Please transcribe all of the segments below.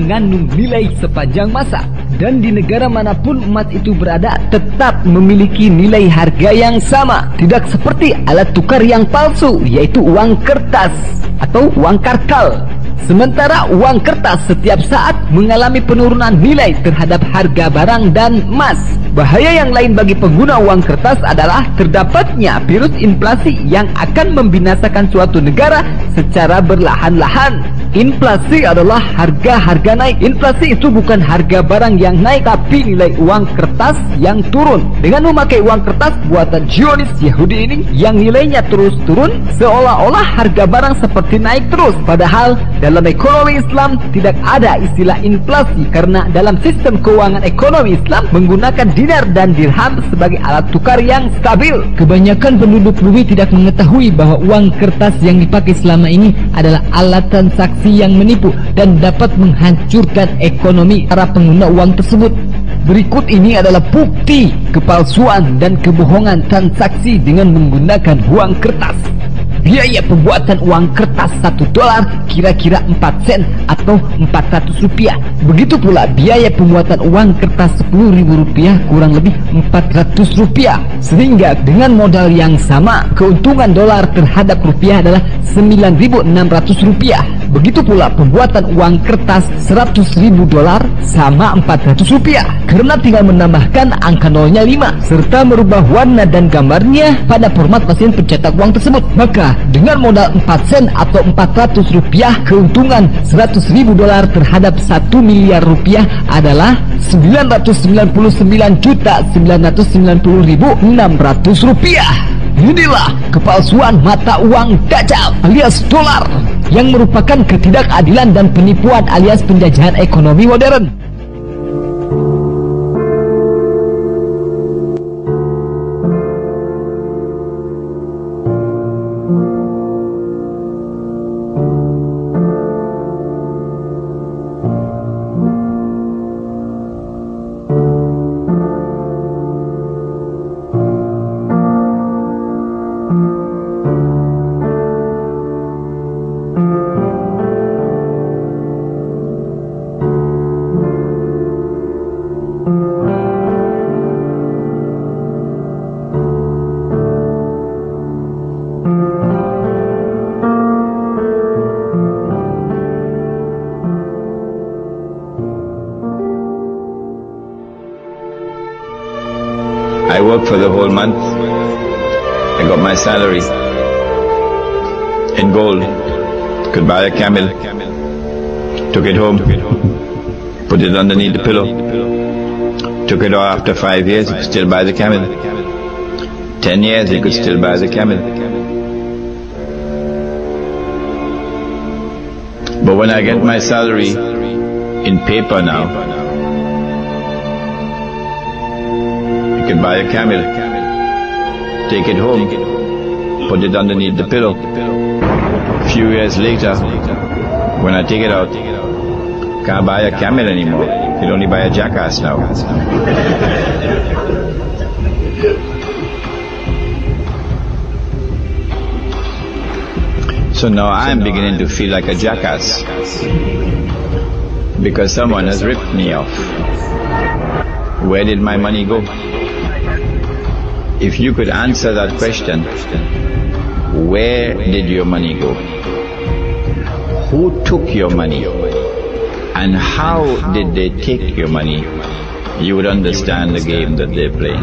mengandung nilai sepanjang masa. Dan di negara manapun emas itu berada tetap memiliki nilai harga yang sama. Tidak seperti alat tukar yang palsu, yaitu uang kertas atau uang kartal. Sementara uang kertas setiap saat mengalami penurunan nilai terhadap harga barang dan emas. Bahaya yang lain bagi pengguna uang kertas adalah terdapatnya virus inflasi yang akan membinasakan suatu negara secara berlahan-lahan. Inflasi adalah harga-harga naik. Inflasi itu bukan harga barang yang naik, tapi nilai uang kertas yang turun. Dengan memakai uang kertas buatan Zionis Yahudi ini yang nilainya terus turun, seolah-olah harga barang seperti naik terus. Padahal dalam ekonomi Islam tidak ada istilah inflasi, karena dalam sistem keuangan ekonomi Islam menggunakan dinar dan dirham sebagai alat tukar yang stabil. Kebanyakan penduduk bumi tidak mengetahui bahwa uang kertas yang dipakai selama ini adalah alat transaksi yang menipu dan dapat menghancurkan ekonomi para pengguna uang tersebut. Berikut ini adalah bukti kepalsuan dan kebohongan transaksi dengan menggunakan uang kertas. Biaya pembuatan uang kertas $1 kira-kira 4 sen atau Rp400. Begitu pula biaya pembuatan uang kertas Rp10.000 kurang lebih Rp400. Sehingga dengan modal yang sama, keuntungan dolar terhadap rupiah adalah Rp9.600. Begitu pula pembuatan uang kertas $100.000 sama Rp400. Karena tinggal menambahkan angka nolnya 5 serta merubah warna dan gambarnya pada format mesin pencetak uang tersebut, maka dengan modal 4 sen atau Rp400, keuntungan $100.000 terhadap Rp1 miliar adalah Rp999.990.600. Inilah kepalsuan mata uang Dajjal alias dolar, yang merupakan ketidakadilan dan penipuan alias penjajahan ekonomi modern. I worked for the whole month. I got my salary in gold. Could buy a camel. Took it home. Put it underneath the pillow. Took it off after 5 years. You could still buy the camel. 10 years you could still buy the camel. But when I get my salary in paper now, you can buy a camel, take it home, put it underneath the pillow. A few years later, when I take it out, can't buy a camel anymore. You can only buy a jackass now. So now I'm beginning to feel like a jackass because someone has ripped me off. Where did my money go? If you could answer that question, where did your money go? Who took your money? And how did they take your money? You would understand the game that they're playing.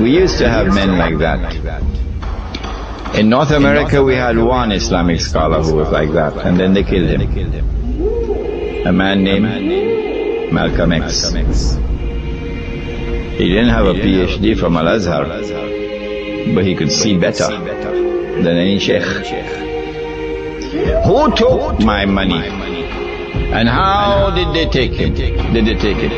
We used to have men like that. In North America we had one Islamic scholar who was like that, and then they killed him. A man named Malcolm X. He didn't have a PhD from Al-Azhar, but he could see better than any sheikh. Who took my money? And how did they take him? Did they take it?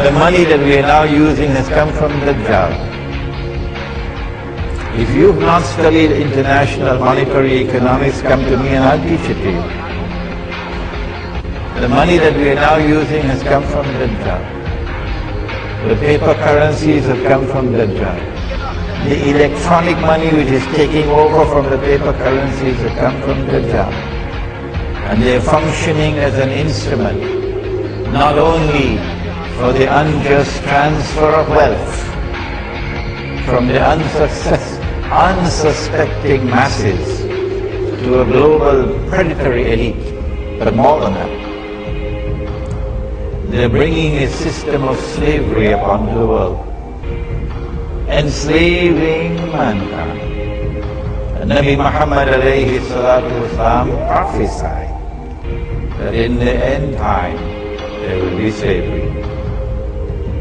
The money that we are now using has come from Dajjal. If you've not studied international monetary economics, come to me and I'll teach it to you. The money that we are now using has come from Dajjal. The paper currencies have come from Dajjal. The electronic money which is taking over from the paper currencies have come from Dajjal. And they're functioning as an instrument, not only for the unjust transfer of wealth from the unsuspecting masses to a global predatory elite, but more than that. They're bringing a system of slavery upon the world, enslaving mankind. And Nabi Muhammad alayhi salatu wasalam prophesied that in the end time there will be slavery.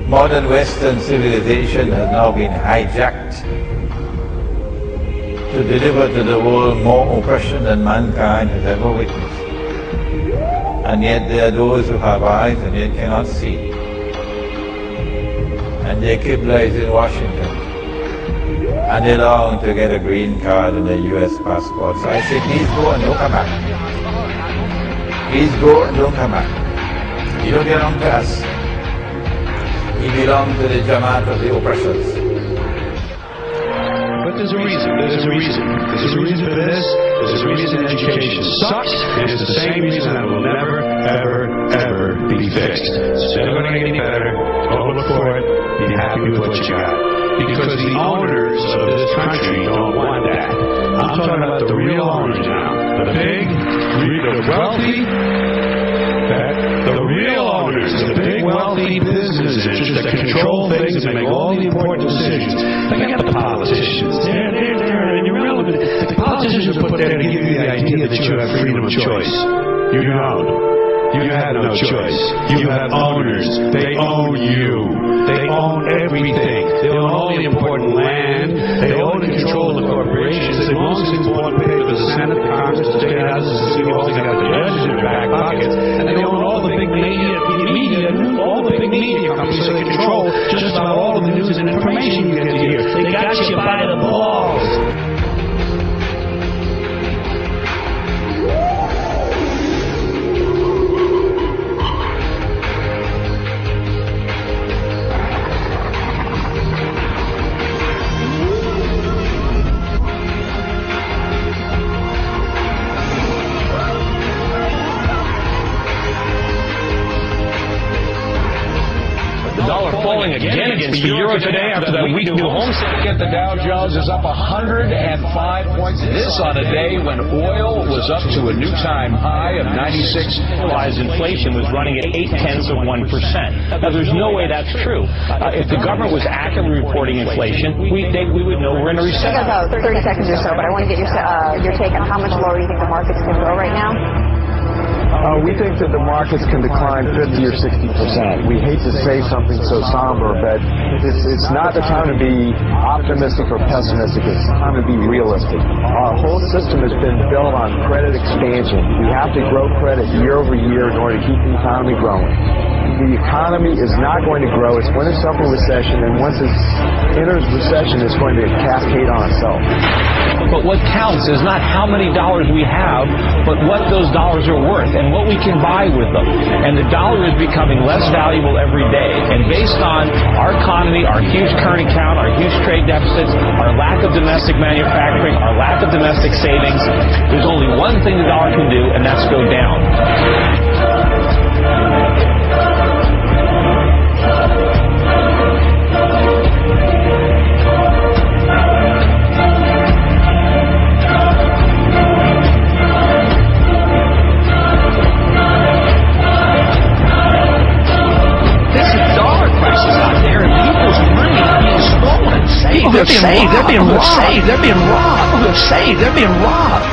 Modern Western civilization has now been hijacked to deliver to the world more oppression than mankind has ever witnessed. And yet there are those who have eyes and yet cannot see. And their Qibla is in Washington. And they long to get a green card and a US passport. So I say, please go and don't come back. Please go and don't come back. You don't belong to us. You belong to the Jamaat of the oppressors. But there's a reason. There's a reason. There's a reason for this. There's a reason education sucks. And it's the same reason that will never, ever, ever be fixed. It's never going to get any better. Don't look for it. Be happy with what you got. Because the owners of this country don't want that. I'm talking about the real owners now. The big, the wealthy, the real owners, the big wealthy business interests that control things and make all the important decisions. Forget the politicians. They're irrelevant. The politicians are put there to give you the idea that you have freedom of choice. You don't. You have no choice. You have owners. They own you. They own everything. They own all the important land. They own and control the corporations. They own the important papers, the Senate, the Congress, the state houses, the city halls. They got the judges in their back pockets. And they own all the big media, all the big media companies. So they control just about all of the news and information you get to hear. They got you by the balls. Falling again against the euro today after that weak new home sale. The Dow Jones is up 105 points. This on a day when oil was up to a new time high of 96. While inflation was running at 0.8%. Now there's no way that's true. If the government was accurately reporting inflation, we would know we're in a recession. I got about 30 seconds or so, but I want to get your take on how much lower you think the markets can go right now. We think that the markets can decline 50 or 60%. We hate to say something so somber, but it's not the time to be optimistic or pessimistic. It's the time to be realistic. Our whole system has been built on credit expansion. We have to grow credit year over year in order to keep the economy growing. The economy is not going to grow. It's going to suffer recession, and once it enters recession, it's going to cascade on itself. But what counts is not how many dollars we have, but what those dollars are worth and what we can buy with them. And the dollar is becoming less valuable every day. And based on our economy, our huge current account, our huge trade deficits, our lack of domestic manufacturing, our lack of domestic savings, there's only one thing the dollar can do, and that's go down. They're being robbed.